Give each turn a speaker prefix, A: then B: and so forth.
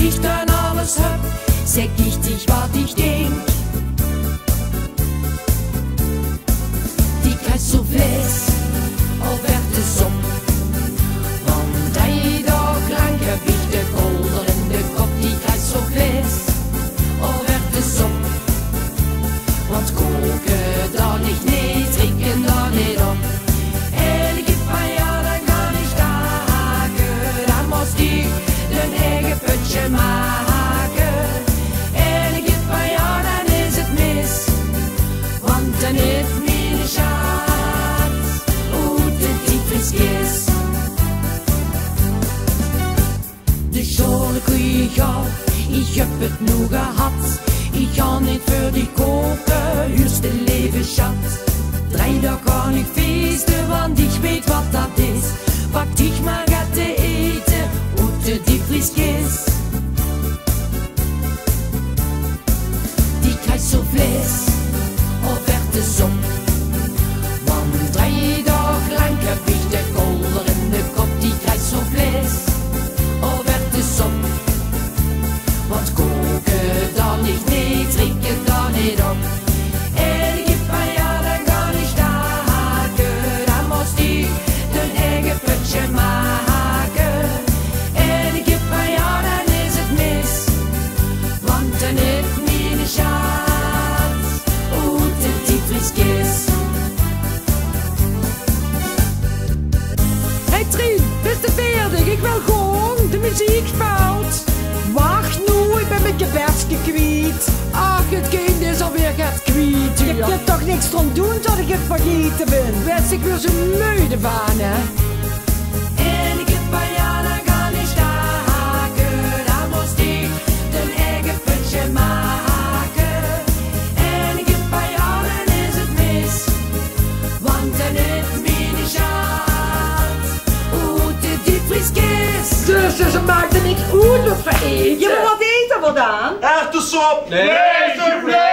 A: ich dann alles hab, sag ich dich, wat ich denk. Die krijgt zo vlees, al werd de zon. Want 3 dagen lang heb ik de kolder in de kop. Die krijgt zo vlees, al werd de zon. Want koken dan niet, nee, drinken dan niet op. En ik heb van jou, dan kan ik staken. Dan moest ik een eigen putje maken. En ik heb van jou, dan is het mis. Want dan heeft mijn schat uit de diepvrieskist. De schone koeien gauw, ik heb het nu gehad. Ik ga niet voor die koken, huurste leven schat. 3 dagen kan ik feesten, want ik weet wat dat is. Pak dich maar gaat te eten, uit de diepvrieskist. Die krijgt zo vlees, al werd de zon. Want 3 dagen lang heb ik de kolder in de kop. Die krijgt zo vlees, al werd de zon. Want koken dan niet, nee, drinken dan niet op. En ik heb van jou, dan kan ik staken. Dan moest ik een eigen putje maken. En ik heb van jou, dan is het mis. Want dan heeft mijn schat uit de diepvrieskist.
B: Hey Trien, bist du fertig? Ik wil gewoon de muziek fout. Wacht nu, ik ben mijn gebertje kwijt. Ach, het kind is alweer gaat kwijt. Je hebt er toch niks van doen dat ik het vergeten ben. Wist ik weer zo müde van, hè?
A: En ik heb van jou, dan kan ik staken. Dan moest ik een eigen putje maken. En ik heb van jou, dan is het mis. Want dan heeft mijn schat uit de diepvrieskist.
B: Dus ze maakt er niks uit wat voor eten.
C: Ja, maar wat eten we dan?
D: Erwtensoep! Nee, soufflé!